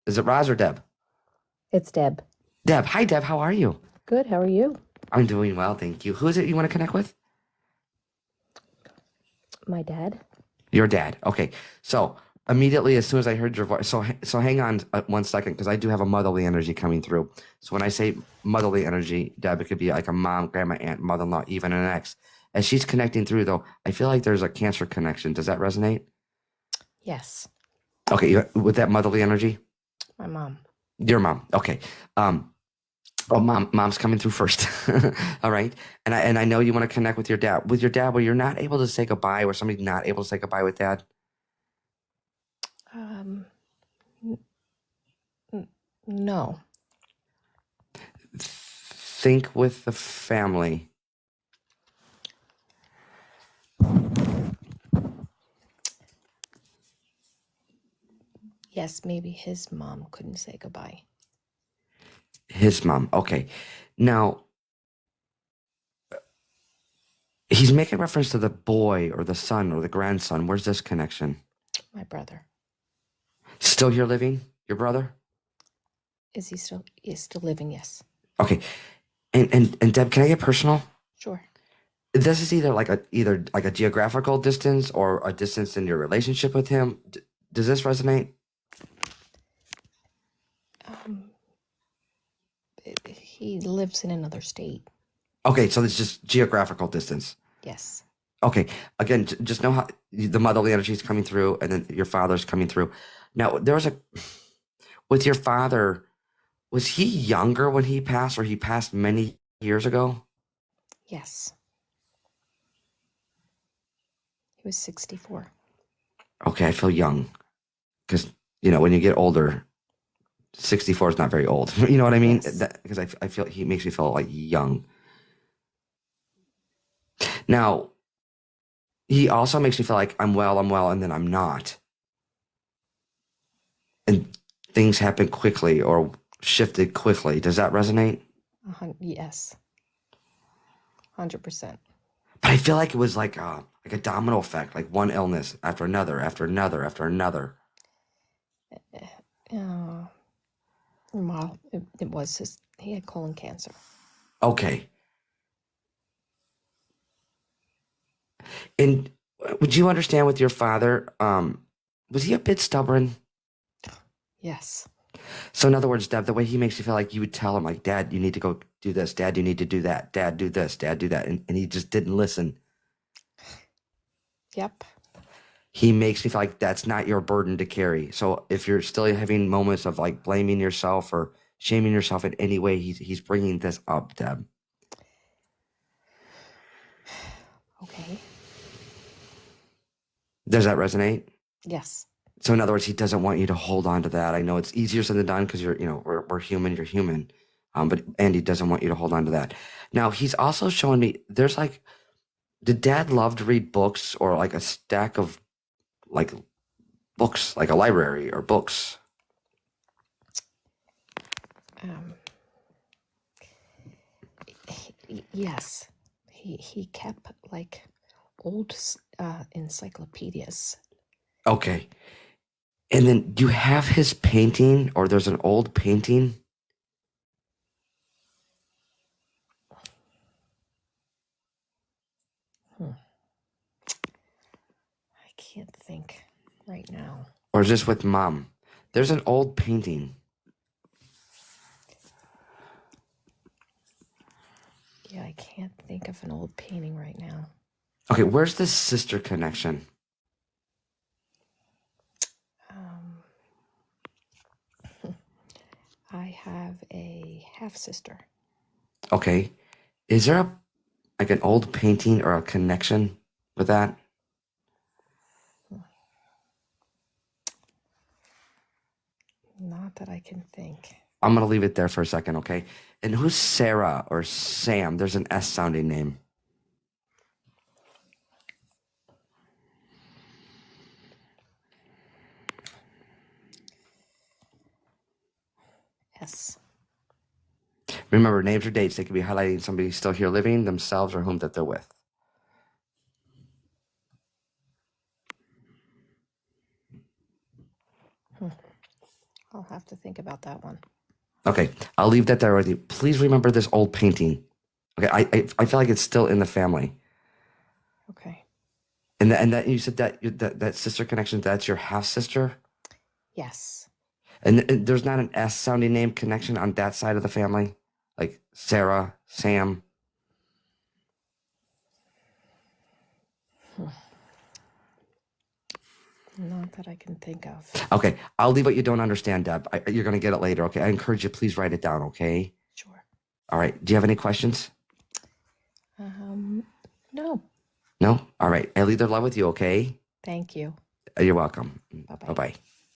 Is it Roz or Deb? It's Deb. Deb. Hi, Deb. How are you? Good. How are you? I'm doing well, thank you. Who is it you want to connect with? My dad. Your dad. Okay. So immediately, as soon as I heard your voice, so hang on 1 second, because I do have a motherly energy coming through. So when I say motherly energy, Deb, it could be like a mom, grandma, aunt, mother-in-law, even an ex. As she's connecting through, though, I feel like there's a cancer connection. Does that resonate? Yes. Okay, with that motherly energy, My mom. your mom. Okay. Um, Oh, mom's coming through first. All right. And I know you want to connect with your dad. With your dad, where you're not able to say goodbye, or somebody's not able to say goodbye with dad. Um. No. Think with the family. Yes, maybe his mom couldn't say goodbye. His mom. Okay. Now, he's making reference to the boy or the son or the grandson. Where's this connection? My brother. Still here living? Your brother? Is he still? Is still living? Yes. Okay. And Deb, can I get personal? Sure. This is either like a geographical distance or a distance in your relationship with him. Does this resonate? He lives in another state. Okay, so it's just geographical distance. Yes. Okay, again, just know how the motherly energy is coming through, and then your father's coming through. Now, with your father, was he younger when he passed, or he passed many years ago? Yes. He was 64. Okay, I feel young because when you get older, 64 is not very old. You know what I mean? Yes. Because I feel he makes me feel like young. Now, he also makes me feel like I'm well, and then I'm not. And things happen quickly or shifted quickly. Does that resonate? Yes. 100%. But I feel like it was like a domino effect, like one illness after another, after another, after another. Well, it was he had colon cancer. Okay. And would you understand with your father, was he a bit stubborn? Yes. So in other words, Deb, the way he makes you feel like you would tell him, like, Dad, you need to go do this. Dad, you need to do that. Dad, do this. Dad, do that. And he just didn't listen. Yep. He makes me feel like that's not your burden to carry. So if you're still having moments of like blaming yourself or shaming yourself in any way, he's bringing this up, Deb. Okay. Does that resonate? Yes. So in other words, he doesn't want you to hold on to that. I know it's easier said than done because we're human, you're human. But Andy doesn't want you to hold on to that. Now he's also showing me did Dad love to read books or like a stack of like books, like a library or books? Yes. He kept like old encyclopedias. Okay. And then do you have his painting or there's an old painting? I can't think right now. Or is this with Mom? There's an old painting. Yeah, I can't think of an old painting right now. Okay, where's the sister connection? I have a half-sister. Okay. Is there like an old painting or a connection with that? Not that I can think. I'm going to leave it there for a second, okay? And who's Sarah or Sam? There's an S sounding name. S. Remember, names or dates, they could be highlighting somebody still here living, themselves, or whom that they're with. I'll have to think about that one. Okay, I'll leave that there with you. Please remember this old painting. Okay, I feel like it's still in the family. Okay. And that you said that sister connection, that's your half sister? Yes. And there's not an S sounding name connection on that side of the family? Like Sarah, Sam? Not that I can think of. Okay, I'll leave what you don't understand, Deb. You're going to get it later, okay? I encourage you, please write it down, okay? Sure. All right, do you have any questions? No. No? All right, I'll leave their love with you, okay? Thank you. You're welcome. Bye-bye. Bye-bye.